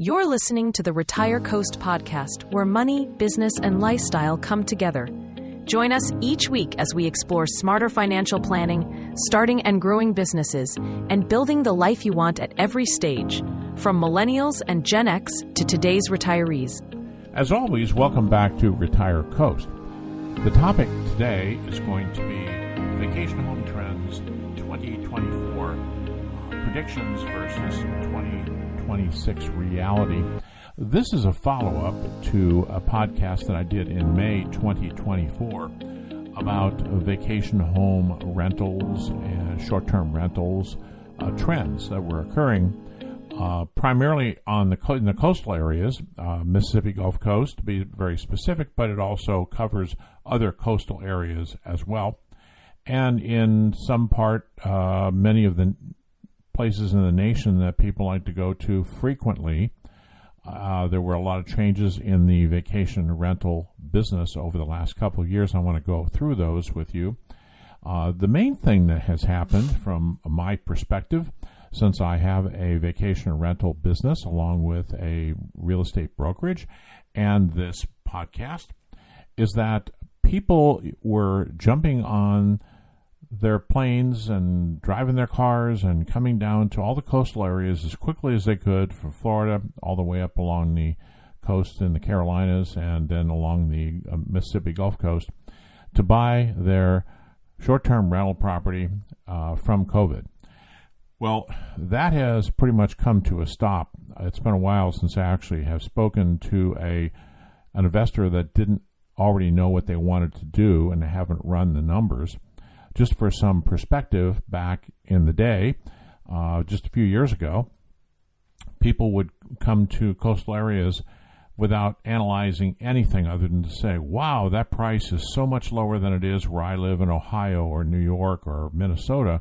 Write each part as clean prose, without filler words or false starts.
You're listening to the Retire Coast podcast, where money, business, and lifestyle come together. Join us each week as we explore smarter financial planning, starting and growing businesses, and building the life you want at every stage, from millennials and Gen X to today's retirees. As always, welcome back to Retire Coast. The topic today is going to be Vacation Home Trends 2024 predictions versus 2026 reality. This is a follow-up to a podcast that I did in May 2024 about vacation home rentals and short-term rentals trends that were occurring primarily in the coastal areas, Mississippi Gulf Coast to be very specific, but it also covers other coastal areas as well. And in some part, many of the places in the nation that people like to go to frequently. There were a lot of changes in the vacation rental business over the last couple of years. I want to go through those with you. The main thing that has happened from my perspective, since I have a vacation rental business along with a real estate brokerage and this podcast, is that people were jumping on their planes and driving their cars and coming down to all the coastal areas as quickly as they could, from Florida all the way up along the coast in the Carolinas and then along the Mississippi Gulf Coast, to buy their short-term rental property from COVID. Well, that has pretty much come to a stop. It's been a while since I actually have spoken to an investor that didn't already know what they wanted to do and haven't run the numbers. Just for some perspective, back in the day, just a few years ago, people would come to coastal areas without analyzing anything other than to say, wow, that price is so much lower than it is where I live in Ohio or New York or Minnesota.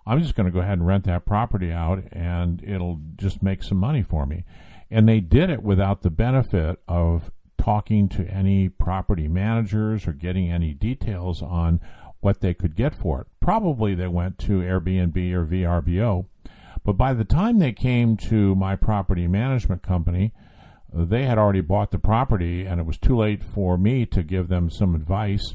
I'm just going to go ahead and rent that property out and it'll just make some money for me. And they did it without the benefit of talking to any property managers or getting any details on what they could get for it. Probably they went to Airbnb or VRBO, but by the time they came to my property management company, they had already bought the property and it was too late for me to give them some advice.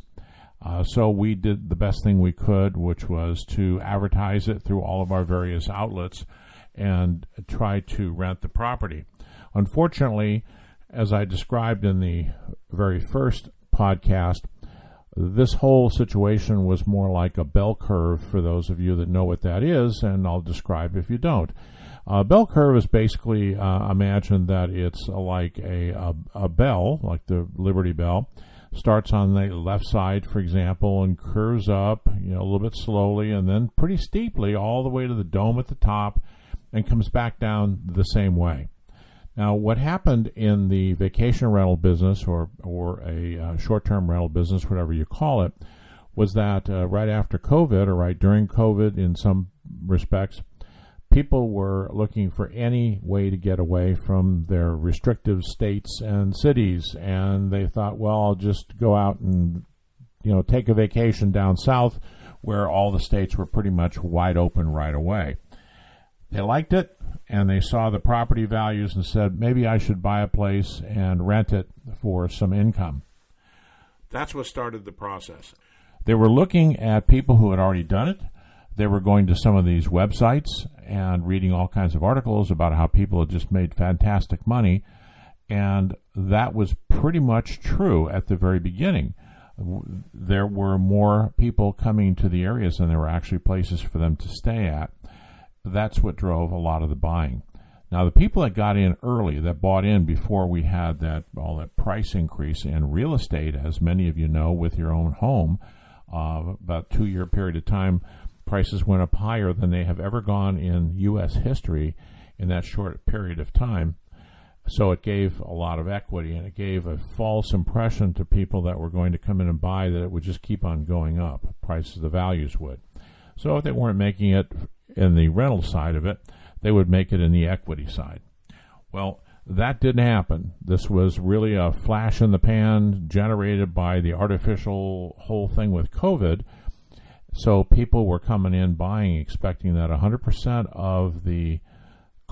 So we did the best thing we could, which was to advertise it through all of our various outlets and try to rent the property. Unfortunately, as I described in the very first podcast, this whole situation was more like a bell curve for those of you that know what that is, and I'll describe if you don't. Bell curve is basically, imagine that it's like a bell, like the Liberty Bell, starts on the left side, for example, and curves up, a little bit slowly, and then pretty steeply all the way to the dome at the top, and comes back down the same way. Now, what happened in the vacation rental business or a short-term rental business, whatever you call it, was that right after COVID or right during COVID in some respects, people were looking for any way to get away from their restrictive states and cities, and they thought, well, I'll just go out and take a vacation down south where all the states were pretty much wide open right away. They liked it, and they saw the property values and said, maybe I should buy a place and rent it for some income. That's what started the process. They were looking at people who had already done it. They were going to some of these websites and reading all kinds of articles about how people had just made fantastic money, and that was pretty much true at the very beginning. There were more people coming to the areas than there were actually places for them to stay at. That's what drove a lot of the buying. Now, the people that got in early, that bought in before we had all that price increase in real estate, as many of you know, with your own home, about a 2-year period of time, prices went up higher than they have ever gone in U.S. history in that short period of time. So it gave a lot of equity, and it gave a false impression to people that were going to come in and buy that it would just keep on going up. Prices, the values would. So if they weren't making it in the rental side of it, they would make it in the equity side. Well, that didn't happen. This was really a flash in the pan generated by the artificial whole thing with COVID. So people were coming in buying, expecting that 100% of the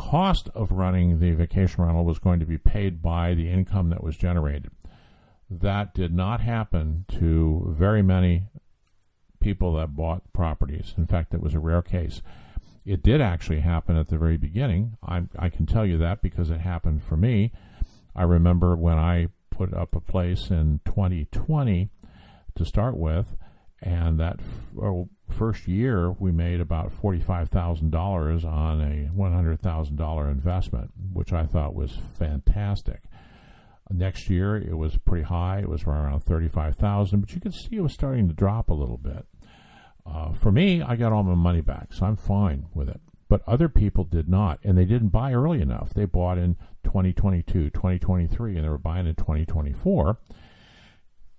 cost of running the vacation rental was going to be paid by the income that was generated. That did not happen to very many people that bought properties. In fact, it was a rare case. It did actually happen at the very beginning. I can tell you that because it happened for me. I remember when I put up a place in 2020 to start with, and that first year we made about $45,000 on a $100,000 investment, which I thought was fantastic. Next year it was pretty high. It was around $35,000, but you could see it was starting to drop a little bit. For me, I got all my money back, so I'm fine with it. But other people did not, and they didn't buy early enough. They bought in 2022, 2023, and they were buying in 2024.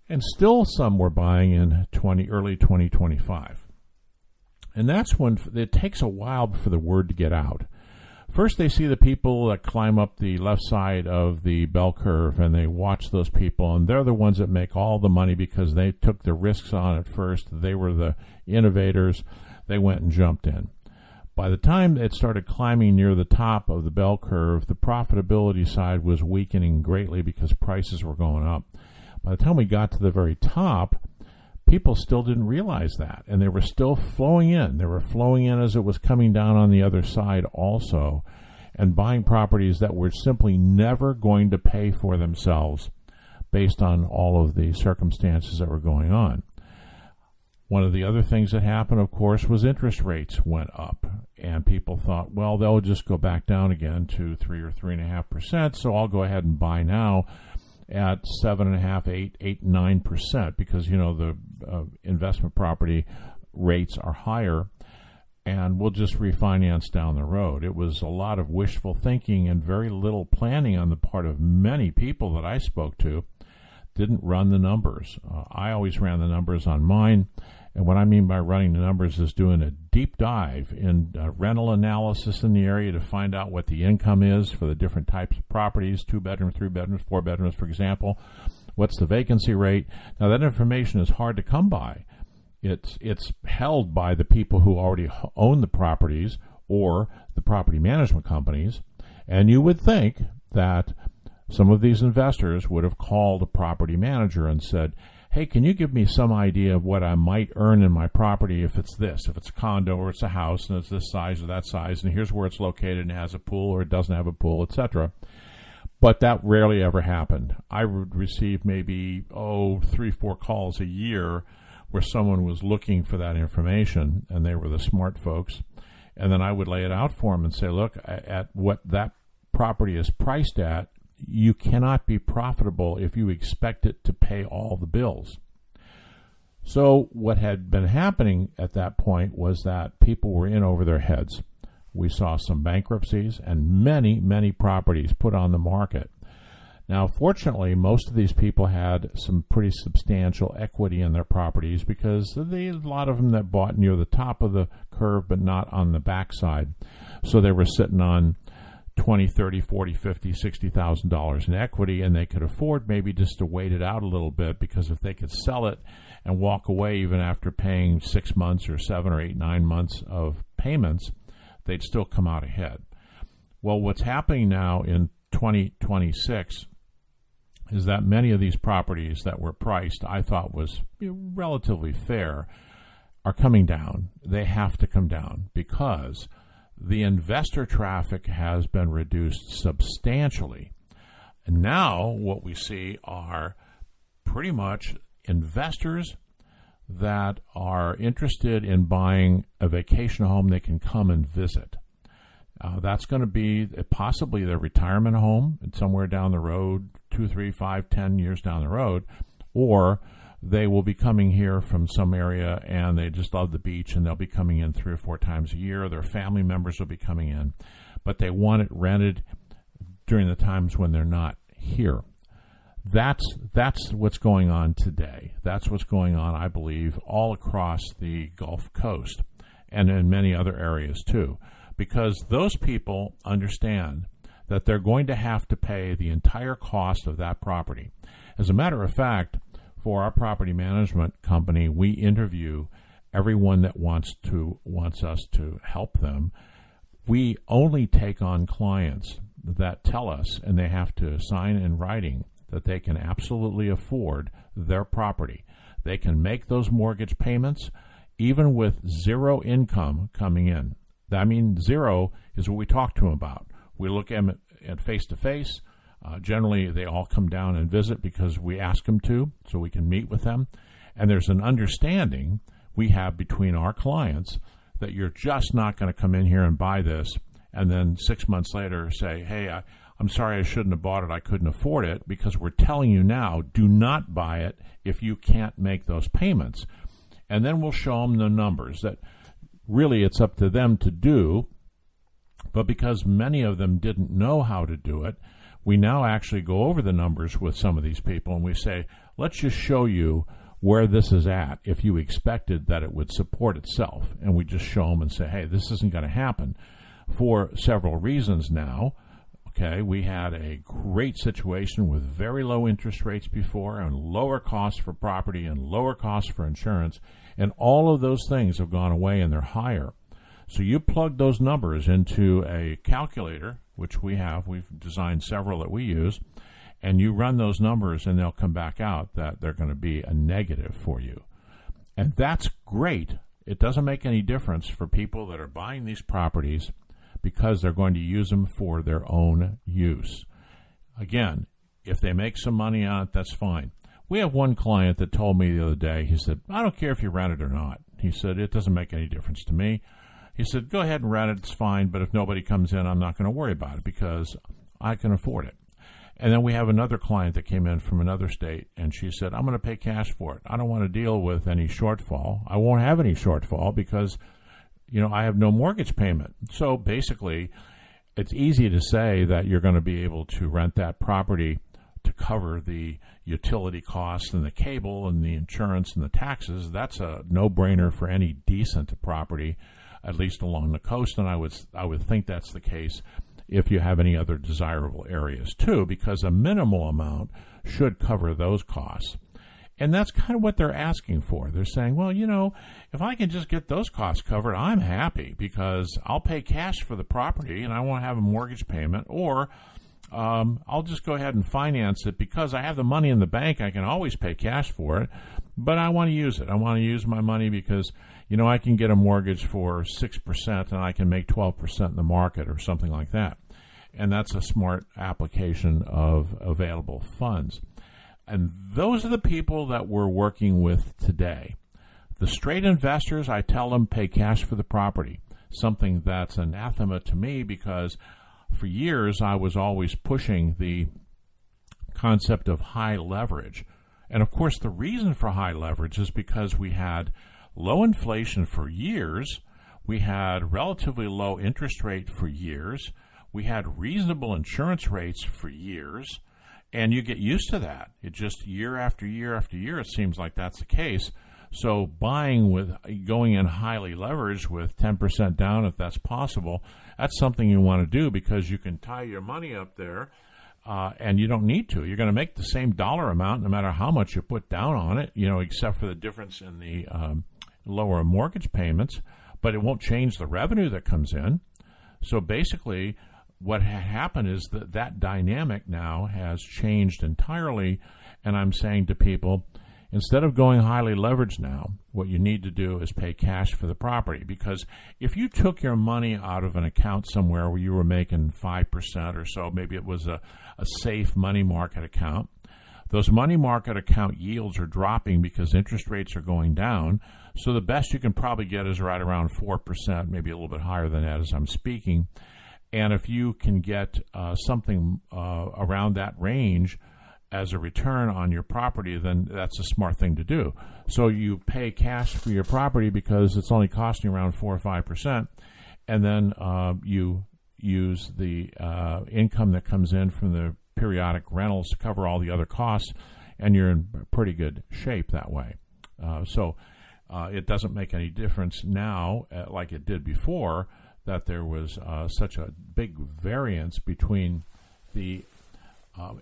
And still some were buying in early 2025. And that's when it takes a while for the word to get out. First, they see the people that climb up the left side of the bell curve, and they watch those people, and they're the ones that make all the money because they took the risks on at first. They were the innovators. They went and jumped in. By the time it started climbing near the top of the bell curve, the profitability side was weakening greatly because prices were going up. By the time we got to the very top, people still didn't realize that, and they were still flowing in. They were flowing in as it was coming down on the other side also, and buying properties that were simply never going to pay for themselves based on all of the circumstances that were going on. One of the other things that happened, of course, was interest rates went up, and people thought, well, they'll just go back down again to 3 or 3.5%, so I'll go ahead and buy now at 7.5%, 8%, 9%, because the investment property rates are higher, and we'll just refinance down the road. It was a lot of wishful thinking and very little planning on the part of many people that I spoke to. Didn't run the numbers. I always ran the numbers on mine, and what I mean by running the numbers is doing a deep dive in rental analysis in the area to find out what the income is for the different types of properties, 2 bedrooms, 3 bedrooms, 4 bedrooms, for example. What's the vacancy rate? Now, that information is hard to come by. It's held by the people who already own the properties or the property management companies, and you would think that some of these investors would have called a property manager and said, hey, can you give me some idea of what I might earn in my property if it's this, if it's a condo or it's a house and it's this size or that size, and here's where it's located and it has a pool or it doesn't have a pool, etc. But that rarely ever happened. I would receive maybe, 3-4 calls a year where someone was looking for that information, and they were the smart folks. And then I would lay it out for them and say, look, at what that property is priced at, you cannot be profitable if you expect it to pay all the bills. So what had been happening at that point was that people were in over their heads. We saw some bankruptcies and many, many properties put on the market. Now, fortunately, most of these people had some pretty substantial equity in their properties because a lot of them that bought near the top of the curve but not on the backside. So they were sitting on $20,000, $30,000, $40,000, $50,000, $60,000 in equity, and they could afford maybe just to wait it out a little bit, because if they could sell it and walk away even after paying 6 months or 7 or 8, 9 months of payments, they'd still come out ahead. Well, what's happening now in 2026 is that many of these properties that were priced, I thought was relatively fair, are coming down. They have to come down because the investor traffic has been reduced substantially. And now what we see are pretty much investors that are interested in buying a vacation home they can come and visit. That's going to be possibly their retirement home somewhere down the road, 2, 3, 5, 10 years down the road, or they will be coming here from some area and they just love the beach and they'll be coming in 3 or 4 times a year. Their family members will be coming in, but they want it rented during the times when they're not here. That's what's going on today. That's what's going on, I believe, all across the Gulf Coast and in many other areas too, because those people understand that they're going to have to pay the entire cost of that property. As a matter of fact, for our property management company, we interview everyone that wants us to help them We only take on clients that tell us, and they have to sign in writing, that they can absolutely afford their property. They can make those mortgage payments even with zero income coming in. I mean, zero is what we talk to them about. We look at them at face-to-face. Generally, they all come down and visit because we ask them to, so we can meet with them. And there's an understanding we have between our clients that you're just not going to come in here and buy this and then 6 months later say, hey, I'm sorry I shouldn't have bought it, I couldn't afford it, because we're telling you now, do not buy it if you can't make those payments. And then we'll show them the numbers that really it's up to them to do, but because many of them didn't know how to do it, we now actually go over the numbers with some of these people and we say, let's just show you where this is at if you expected that it would support itself. And we just show them and say, hey, this isn't going to happen for several reasons now. Okay, we had a great situation with very low interest rates before and lower costs for property and lower costs for insurance, and all of those things have gone away and they're higher. So you plug those numbers into a calculator, which we have. We've designed several that we use, and you run those numbers and they'll come back out that they're going to be a negative for you. And that's great. It doesn't make any difference for people that are buying these properties because they're going to use them for their own use. Again, if they make some money on it, that's fine. We have one client that told me the other day, he said, I don't care if you rent it or not. He said, it doesn't make any difference to me. He said, go ahead and rent it, it's fine, but if nobody comes in, I'm not going to worry about it because I can afford it. And then we have another client that came in from another state, and she said, I'm going to pay cash for it. I don't want to deal with any shortfall. I won't have any shortfall because, I have no mortgage payment. So basically, it's easy to say that you're going to be able to rent that property to cover the utility costs and the cable and the insurance and the taxes. That's a no-brainer for any decent property, at least along the coast, and I would think that's the case if you have any other desirable areas too, because a minimal amount should cover those costs. And that's kind of what they're asking for. They're saying, well, if I can just get those costs covered, I'm happy because I'll pay cash for the property and I won't have a mortgage payment, or I'll just go ahead and finance it because I have the money in the bank. I can always pay cash for it, but I want to use it. I want to use my money because, I can get a mortgage for 6% and I can make 12% in the market or something like that. And that's a smart application of available funds. And those are the people that we're working with today. The straight investors, I tell them, pay cash for the property, something that's anathema to me because for years I was always pushing the concept of high leverage. And of course, the reason for high leverage is because we had low inflation for years, we had relatively low interest rate for years, we had reasonable insurance rates for years, and you get used to that. It just year after year after year, it seems like that's the case. So going in highly leveraged with 10% down, if that's possible, that's something you want to do because you can tie your money up there and you don't need to. You're going to make the same dollar amount no matter how much you put down on it, except for the difference in the lower mortgage payments, but it won't change the revenue that comes in. So basically, what had happened is that dynamic now has changed entirely, and I'm saying to people, instead of going highly leveraged now, what you need to do is pay cash for the property, because if you took your money out of an account somewhere where you were making 5% or so, maybe it was a safe money market account, those money market account yields are dropping because interest rates are going down. So the best you can probably get is right around 4%, maybe a little bit higher than that as I'm speaking. And if you can get something around that range as a return on your property, then that's a smart thing to do. So you pay cash for your property because it's only costing around 4 or 5%, and then you use the income that comes in from the periodic rentals to cover all the other costs, and you're in pretty good shape that way. So it doesn't make any difference now, like it did before, that there was such a big variance between the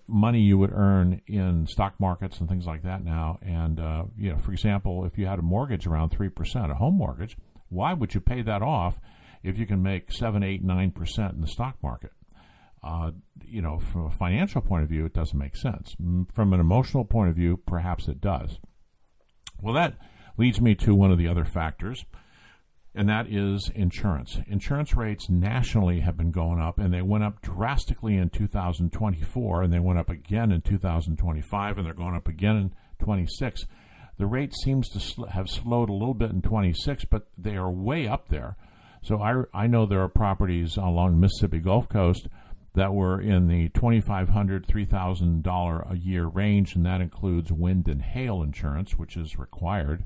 money you would earn in stock markets and things like that now. And, for example, if you had a mortgage around 3%, a home mortgage, why would you pay that off if you can make 7, 8, 9% in the stock market. From a financial point of view, it doesn't make sense. From an emotional point of view, perhaps it does. Well, that leads me to one of the other factors, and that is insurance. Insurance rates nationally have been going up, and they went up drastically in 2024, and they went up again in 2025, and they're going up again in 26. The rate seems to have slowed a little bit in 26, but they are way up there. So I know there are properties along the Mississippi Gulf Coast that were in the $2,500, $3,000 a year range, and that includes wind and hail insurance, which is required.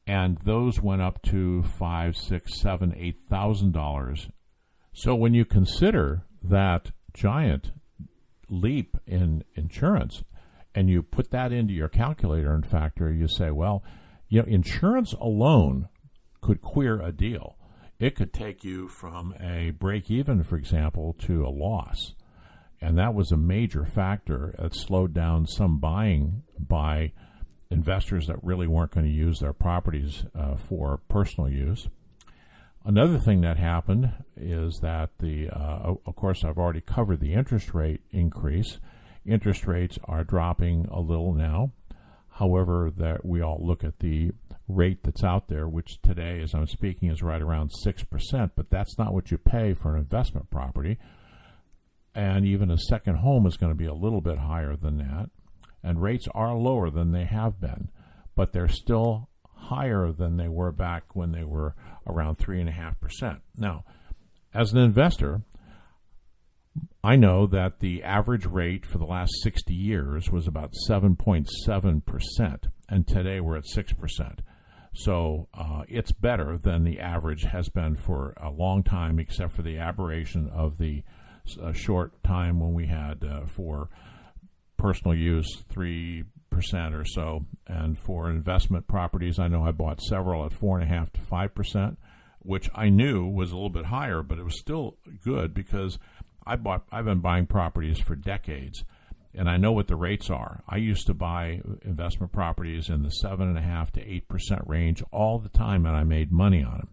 And those went up to $5,000, $6,000, $7,000, $8,000. So when you consider that giant leap in insurance, and you put that into your calculator and factor, you say, well, insurance alone could queer a deal. It could take you from a break-even, for example, to a loss. And that was a major factor that slowed down some buying by investors that really weren't going to use their properties for personal use. Another thing that happened is that of course, I've already covered the interest rate increase. Interest rates are dropping a little now. However, that we all look at the rate that's out there, which today, as I'm speaking, is right around 6%, but that's not what you pay for an investment property. And even a second home is going to be a little bit higher than that. And rates are lower than they have been, but they're still higher than they were back when they were around 3.5%. Now, as an investor, I know that the average rate for the last 60 years was about 7.7%, and today we're at 6%. So it's better than the average has been for a long time, except for the aberration of the short time when we had for personal use 3% or so, and for investment properties, I know I bought several at 4.5% to 5%, which I knew was a little bit higher, but it was still good because I've been buying properties for decades, and I know what the rates are. I used to buy investment properties in the 7.5% to 8% range all the time, and I made money on them.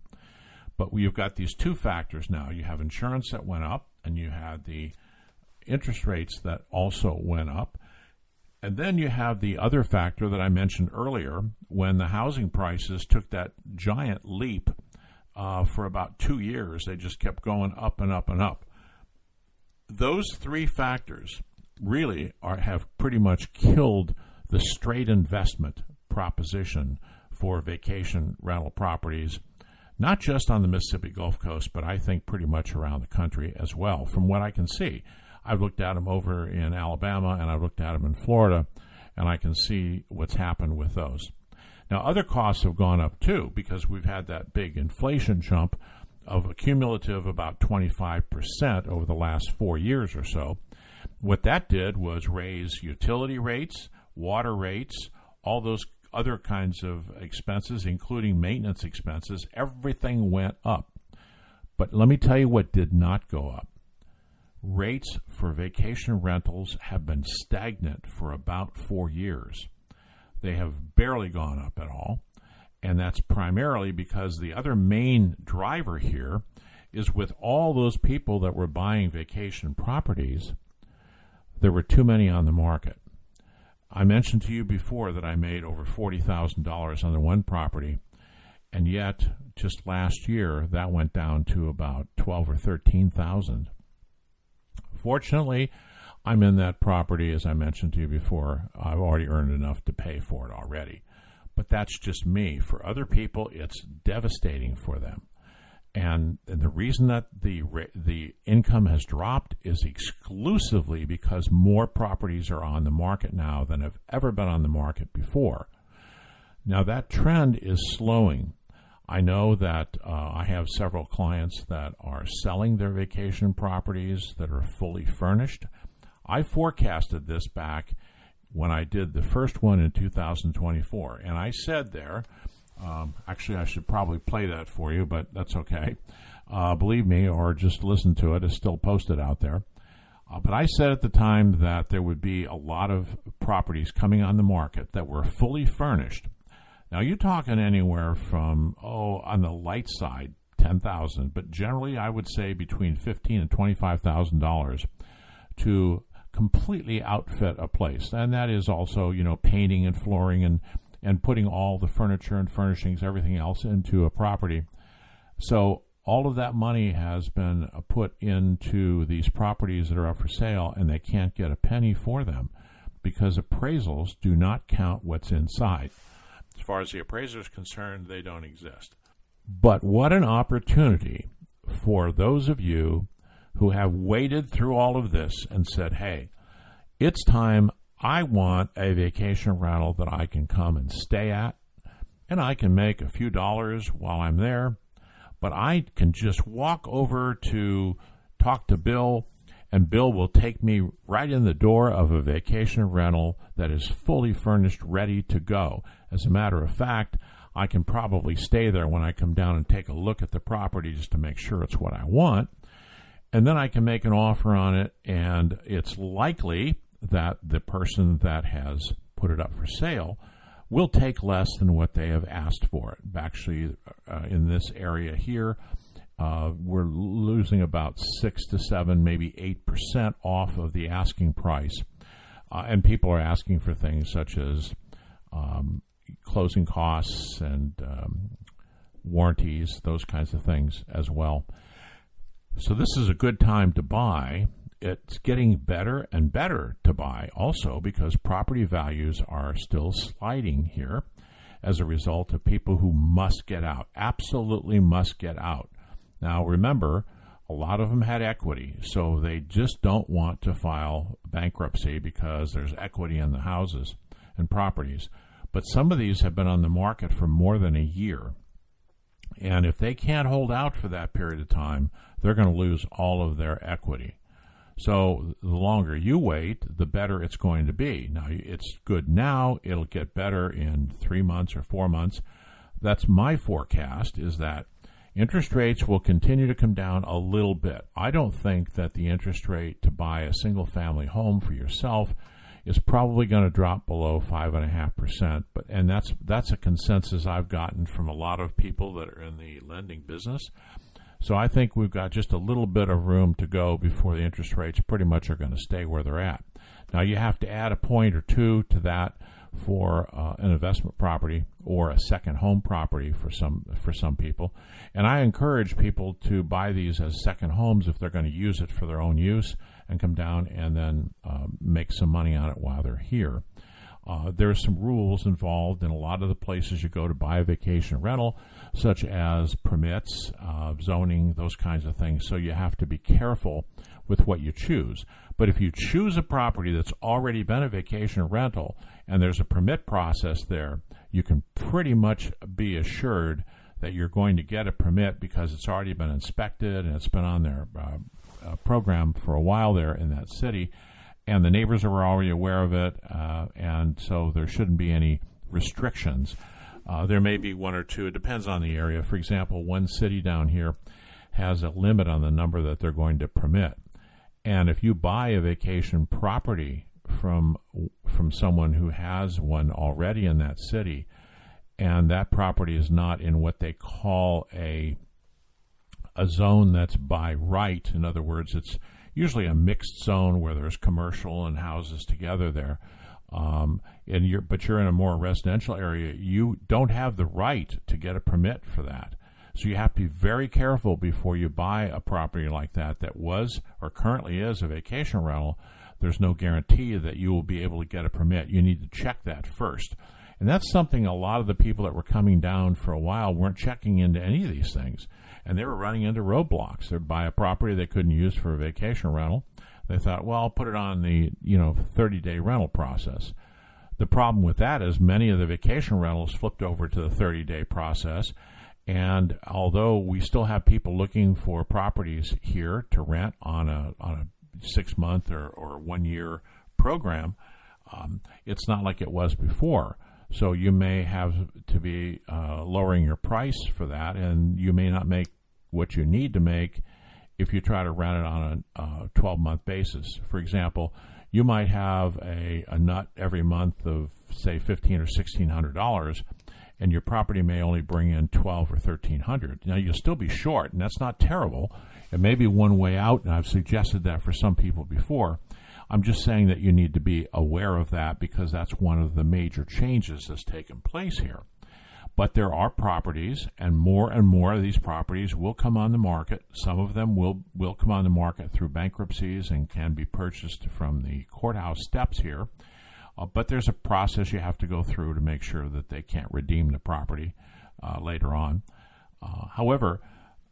But you've got these two factors now. You have insurance that went up, and you had the interest rates that also went up. And then you have the other factor that I mentioned earlier, when the housing prices took that giant leap for about 2 years. They just kept going up and up and up. Those three factors really have pretty much killed the straight investment proposition for vacation rental properties, not just on the Mississippi Gulf Coast, but I think pretty much around the country as well, from what I can see. I've looked at them over in Alabama, and I've looked at them in Florida, and I can see what's happened with those. Now, other costs have gone up, too, because we've had that big inflation jump of a cumulative about 25% over the last 4 years or so. What that did was raise utility rates, water rates, all those other kinds of expenses, including maintenance expenses. Everything went up. But let me tell you what did not go up. Rates for vacation rentals have been stagnant for about 4 years. They have barely gone up at all. And that's primarily because the other main driver here is with all those people that were buying vacation properties, there were too many on the market. I mentioned to you before that I made over $40,000 on the one property, and yet just last year that went down to about $12,000 or $13,000. Fortunately, I'm in that property, as I mentioned to you before. I've already earned enough to pay for it already. But that's just me. For other people, it's devastating for them. And the reason that the income has dropped is exclusively because more properties are on the market now than have ever been on the market before. Now, that trend is slowing. I know that I have several clients that are selling their vacation properties that are fully furnished. I forecasted this back when I did the first one in 2024. And I said there, actually I should probably play that for you, but that's okay. Believe me, or just listen to it. It's still posted out there. But I said at the time that there would be a lot of properties coming on the market that were fully furnished. Now, you're talking anywhere from, on the light side, $10,000, but generally I would say between $15,000 and $25,000 to completely outfit a place. And that is also, painting and flooring and putting all the furniture and furnishings, everything else into a property. So all of that money has been put into these properties that are up for sale, and they can't get a penny for them because appraisals do not count what's inside. As far as the appraiser is concerned, they don't exist. But what an opportunity for those of you who have waded through all of this and said, hey, it's time. I want a vacation rental that I can come and stay at, and I can make a few dollars while I'm there, but I can just walk over to talk to Bill, and Bill will take me right in the door of a vacation rental that is fully furnished, ready to go. As a matter of fact, I can probably stay there when I come down and take a look at the property just to make sure it's what I want. And then I can make an offer on it, and it's likely that the person that has put it up for sale will take less than what they have asked for it. Actually, in this area here, we're losing about 6 to 7, maybe 8% off of the asking price. And people are asking for things such as closing costs and warranties, those kinds of things as well. So this is a good time to buy. It's getting better and better to buy also because property values are still sliding here as a result of people who must get out, absolutely must get out. Now remember, a lot of them had equity, so they just don't want to file bankruptcy because there's equity in the houses and properties. But some of these have been on the market for more than a year. And if they can't hold out for that period of time, they're going to lose all of their equity. So the longer you wait, the better it's going to be. Now, it's good now. It'll get better in 3 months or 4 months. That's my forecast, is that interest rates will continue to come down a little bit. I don't think that the interest rate to buy a single-family home for yourself is probably going to drop below 5.5%. And that's a consensus I've gotten from a lot of people that are in the lending business. So I think we've got just a little bit of room to go before the interest rates pretty much are going to stay where they're at. Now you have to add a point or two to that for an investment property or a second home property for some people. And I encourage people to buy these as second homes if they're going to use it for their own use and come down and then make some money on it while they're here. There's some rules involved in a lot of the places you go to buy a vacation rental, such as permits, zoning, those kinds of things. So you have to be careful with what you choose. But if you choose a property that's already been a vacation rental and there's a permit process there, you can pretty much be assured that you're going to get a permit because it's already been inspected and it's been on their program for a while there in that city. And the neighbors are already aware of it, and so there shouldn't be any restrictions. There may be one or two. It depends on the area. For example, one city down here has a limit on the number that they're going to permit. And if you buy a vacation property from someone who has one already in that city, and that property is not in what they call a zone that's by right, in other words, it's usually a mixed zone where there's commercial and houses together there, but you're in a more residential area, you don't have the right to get a permit for that. So you have to be very careful before you buy a property like that was or currently is a vacation rental. There's no guarantee that you will be able to get a permit. You need to check that first. And that's something a lot of the people that were coming down for a while weren't checking into any of these things. And they were running into roadblocks. They'd buy a property they couldn't use for a vacation rental. They thought, well, I'll put it on the 30-day rental process. The problem with that is many of the vacation rentals flipped over to the 30-day process. And although we still have people looking for properties here to rent on a 6-month or 1-year program, it's not like it was before. So you may have to be lowering your price for that, and you may not make what you need to make if you try to rent it on a 12-month basis. For example, you might have a nut every month of, say, $1,500 or $1,600, and your property may only bring in 12 or 1,300. Now, you'll still be short, and that's not terrible. It may be one way out, and I've suggested that for some people before. I'm just saying that you need to be aware of that because that's one of the major changes that's taken place here. But there are properties, and more of these properties will come on the market. Some of them will come on the market through bankruptcies and can be purchased from the courthouse steps here. But there's a process you have to go through to make sure that they can't redeem the property later on. However,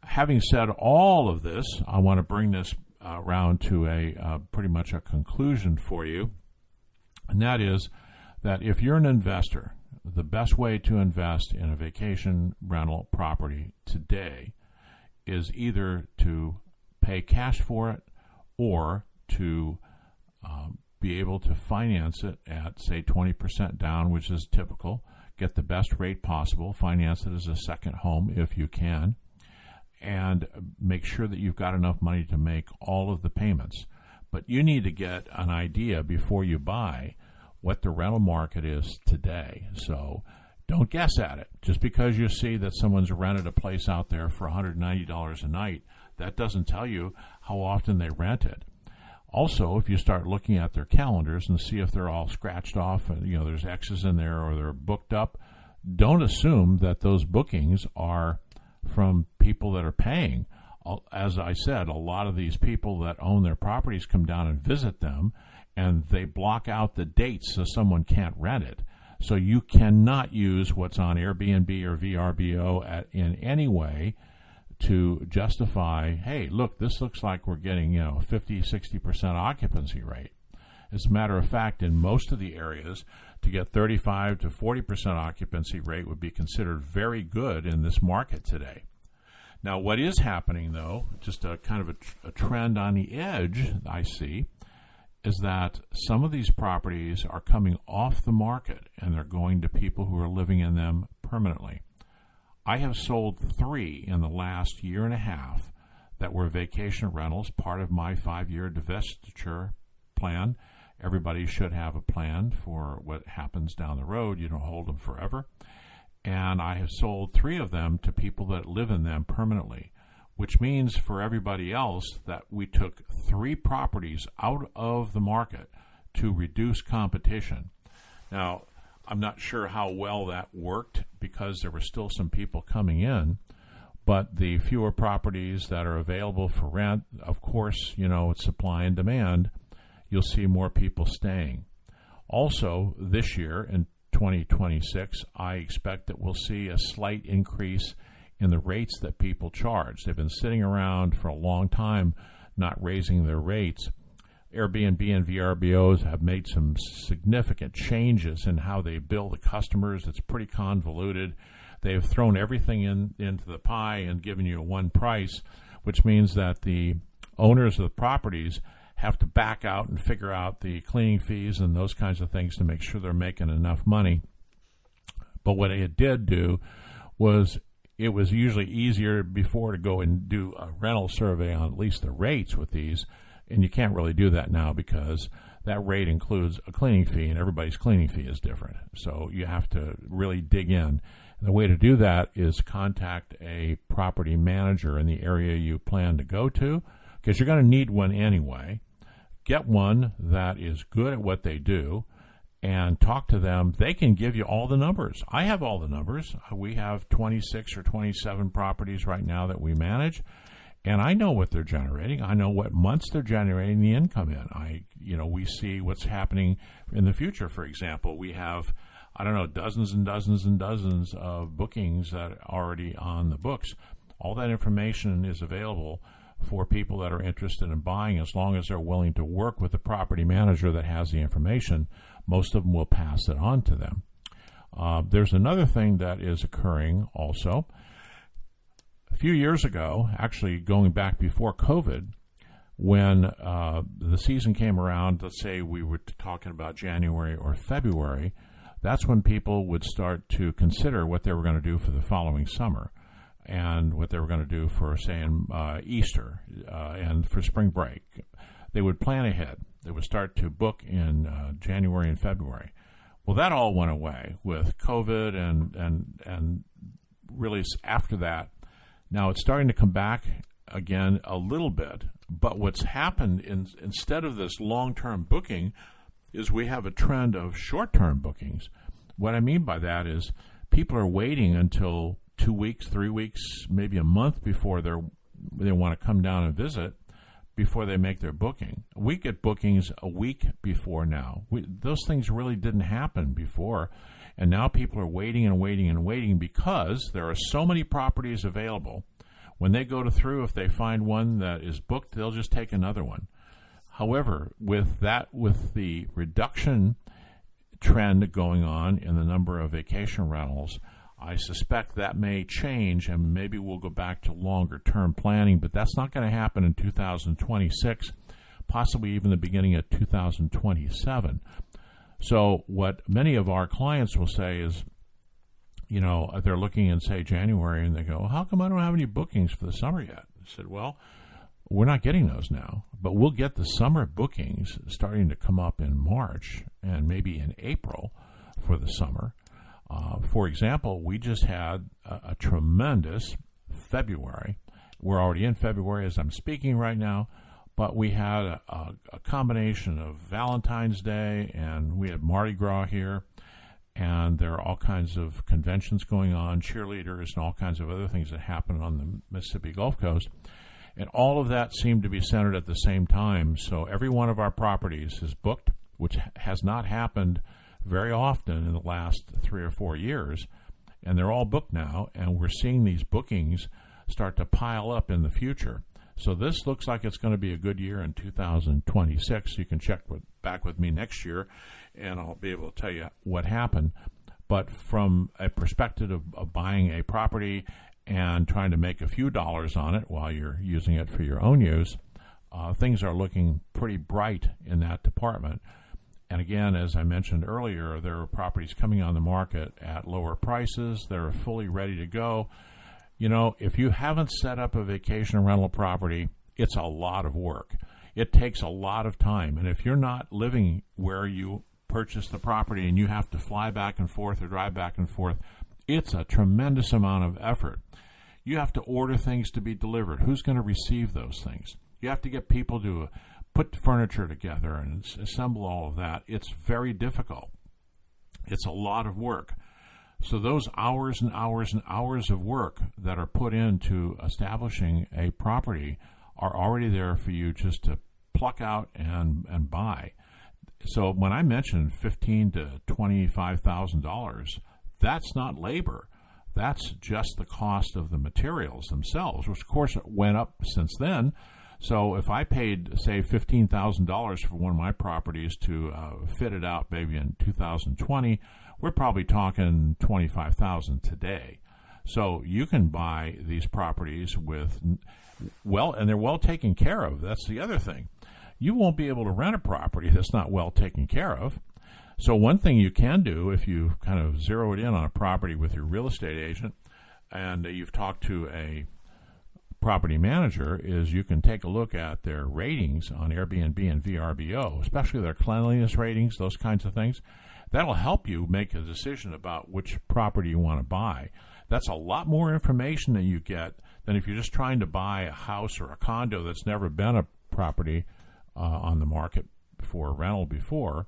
having said all of this, I want to bring this around to a pretty much a conclusion for you, and that is that if you're an investor, the best way to invest in a vacation rental property today is either to pay cash for it or to be able to finance it at, say, 20% down, which is typical. Get the best rate possible. Finance it as a second home if you can. And make sure that you've got enough money to make all of the payments. But you need to get an idea before you buy what the rental market is today. So don't guess at it. Just because you see that someone's rented a place out there for $190 a night, that doesn't tell you how often they rent it. Also, if you start looking at their calendars and see if they're all scratched off, and there's X's in there or they're booked up, don't assume that those bookings are from people that are paying. As I said, a lot of these people that own their properties come down and visit them, and they block out the dates so someone can't rent it. So you cannot use what's on Airbnb or VRBO in any way to justify, hey, look, this looks like we're getting 50, 60% occupancy rate. As a matter of fact, in most of the areas, to get 35 to 40% occupancy rate would be considered very good in this market today. Now, what is happening, though, just a kind of a trend on the edge I see, is that some of these properties are coming off the market and they're going to people who are living in them permanently. I have sold 3 in the last year and a half that were vacation rentals, part of my 5-year divestiture plan. Everybody should have a plan for what happens down the road. You don't hold them forever. And I have sold 3 of them to people that live in them permanently, which means for everybody else that we took 3 properties out of the market to reduce competition. Now, I'm not sure how well that worked because there were still some people coming in, but the fewer properties that are available for rent, of course, it's supply and demand, you'll see more people staying. Also, this year in 2026, I expect that we'll see a slight increase in the rates that people charge. They've been sitting around for a long time not raising their rates. Airbnb and VRBOs have made some significant changes in how they bill the customers. It's pretty convoluted. They've thrown everything into the pie and given you one price, which means that the owners of the properties have to back out and figure out the cleaning fees and those kinds of things to make sure they're making enough money. But what it did do was it was usually easier before to go and do a rental survey on at least the rates with these. And you can't really do that now because that rate includes a cleaning fee, and everybody's cleaning fee is different. So you have to really dig in. And the way to do that is contact a property manager in the area you plan to go to, because you're going to need one anyway. Get one that is good at what they do and talk to them. They can give you all the numbers. I have all the numbers. We have 26 or 27 properties right now that we manage. And I know what they're generating. I know what months they're generating the income in. We see what's happening in the future. For example, we have, dozens and dozens and dozens of bookings that are already on the books. All that information is available for people that are interested in buying as long as they're willing to work with the property manager that has the information. Most of them will pass it on to them. There's another thing that is occurring also. A few years ago, actually going back before COVID, when the season came around, let's say we were talking about January or February, that's when people would start to consider what they were going to do for the following summer and what they were going to do for, say, Easter and for spring break. They would plan ahead. They would start to book in January and February. Well, that all went away with COVID and really after that. Now it's starting to come back again a little bit. But what's happened instead of this long-term booking is we have a trend of short-term bookings. What I mean by that is people are waiting until 2 weeks, 3 weeks, maybe a month before they want to come down and visit before they make their booking. We get bookings a week before now. Those things really didn't happen before, and now people are waiting and waiting and waiting because there are so many properties available. When they go through, if they find one that is booked, they'll just take another one. However, with the reduction trend going on in the number of vacation rentals, I suspect that may change, and maybe we'll go back to longer-term planning, but that's not going to happen in 2026, possibly even the beginning of 2027. So what many of our clients will say is, they're looking in, say, January, and they go, how come I don't have any bookings for the summer yet? I said, well, we're not getting those now, but we'll get the summer bookings starting to come up in March and maybe in April for the summer. For example, we just had a tremendous February. We're already in February as I'm speaking right now, but we had a combination of Valentine's Day, and we had Mardi Gras here, and there are all kinds of conventions going on, cheerleaders, and all kinds of other things that happen on the Mississippi Gulf Coast. And all of that seemed to be centered at the same time. So every one of our properties is booked, which has not happened very often in the last 3 or 4 years. And they're all booked now, and we're seeing these bookings start to pile up in the future. So this looks like it's going to be a good year in 2026. You can check back with me next year, and I'll be able to tell you what happened. But from a perspective of buying a property and trying to make a few dollars on it while you're using it for your own use, things are looking pretty bright in that department. And again, as I mentioned earlier, there are properties coming on the market at lower prices. They're fully ready to go. If you haven't set up a vacation rental property, it's a lot of work. It takes a lot of time. And if you're not living where you purchased the property and you have to fly back and forth or drive back and forth, it's a tremendous amount of effort. You have to order things to be delivered. Who's going to receive those things? You have to get people to put the furniture together and assemble all of that. It's very difficult. It's a lot of work. So those hours and hours and hours of work that are put into establishing a property are already there for you just to pluck out and buy. So when I mentioned $15,000 to $25,000, that's not labor. That's just the cost of the materials themselves, which of course went up since then. So if I paid, say, $15,000 for one of my properties to fit it out maybe in 2020, we're probably talking $25,000 today. So you can buy these properties with and they're well taken care of. That's the other thing. You won't be able to rent a property that's not well taken care of. So one thing you can do if you kind of zero it in on a property with your real estate agent and you've talked to a property manager is you can take a look at their ratings on Airbnb and VRBO, especially their cleanliness ratings, those kinds of things. That'll help you make a decision about which property you want to buy. That's a lot more information that you get than if you're just trying to buy a house or a condo that's never been a property on the market for rental before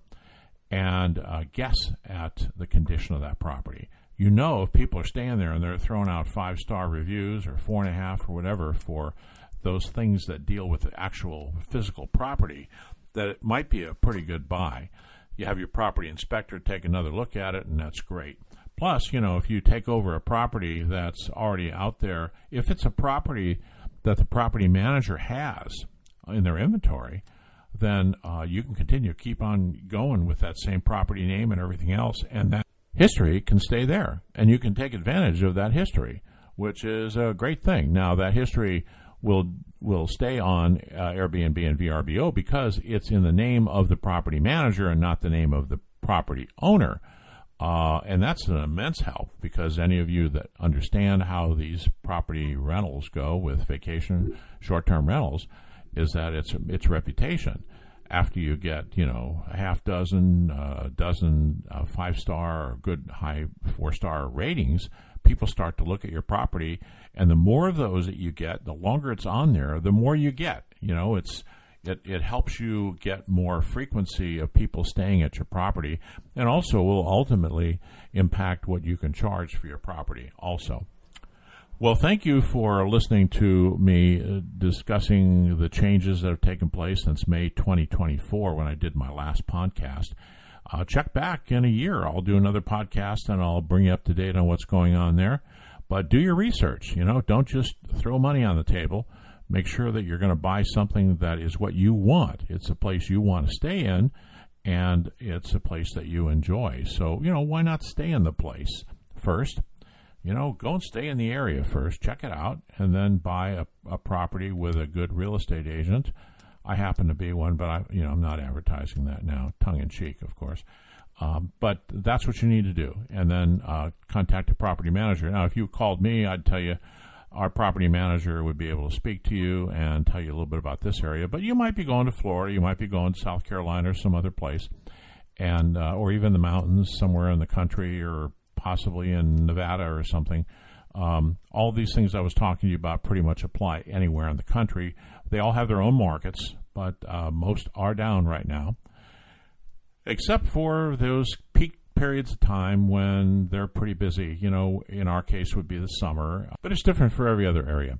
and guess at the condition of that property. If people are staying there and they're throwing out 5-star reviews or 4.5 or whatever for those things that deal with the actual physical property, that it might be a pretty good buy. You have your property inspector take another look at it, and that's great. Plus, if you take over a property that's already out there, if it's a property that the property manager has in their inventory, then you can continue to keep on going with that same property name and everything else, and that history can stay there, and you can take advantage of that history, which is a great thing. Now, that history will stay on Airbnb and VRBO because it's in the name of the property manager and not the name of the property owner. And that's an immense help because any of you that understand how these property rentals go with vacation short-term rentals is that it's reputation. after you get, a half dozen, dozen 5-star or good high 4-star ratings, people start to look at your property, and the more of those that you get, the longer it's on there, the more you get. It helps you get more frequency of people staying at your property, and also will ultimately impact what you can charge for your property also. Well, thank you for listening to me discussing the changes that have taken place since May 2024 when I did my last podcast. Check back in a year. I'll do another podcast and I'll bring you up to date on what's going on there. But do your research. Don't just throw money on the table. Make sure that you're going to buy something that is what you want. It's a place you want to stay in, and it's a place that you enjoy. So, why not stay in the place first? Go and stay in the area first, check it out, and then buy a property with a good real estate agent. I happen to be one, but I'm not advertising that now, tongue in cheek, of course. But that's what you need to do. And then contact a property manager. Now, if you called me, I'd tell you our property manager would be able to speak to you and tell you a little bit about this area. But you might be going to Florida, you might be going to South Carolina or some other place, and or even the mountains somewhere in the country, or possibly in Nevada or something. All these things I was talking to you about pretty much apply anywhere in the country. They all have their own markets, but most are down right now, except for those peak periods of time when they're pretty busy. In our case would be the summer, but it's different for every other area.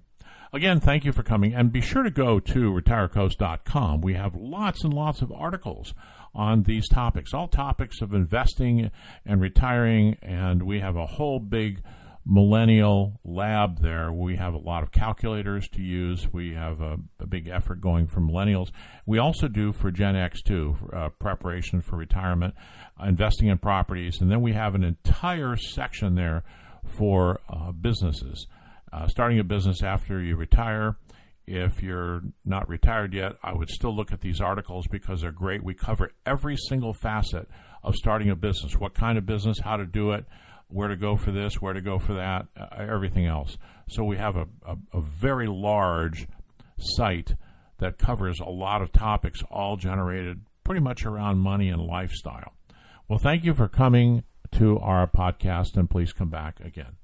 Again, thank you for coming, and be sure to go to retirecoast.com. We have lots and lots of articles on these topics, all topics of investing and retiring, and we have a whole big millennial lab there. We have a lot of calculators to use. We have a big effort going for millennials. We also do for Gen X too, preparation for retirement, investing in properties, and then we have an entire section there for businesses. Starting a business after you retire. If you're not retired yet, I would still look at these articles because they're great. We cover every single facet of starting a business. What kind of business, how to do it, where to go for this, where to go for that, everything else. So we have a very large site that covers a lot of topics, all generated pretty much around money and lifestyle. Well, thank you for coming to our podcast, and please come back again.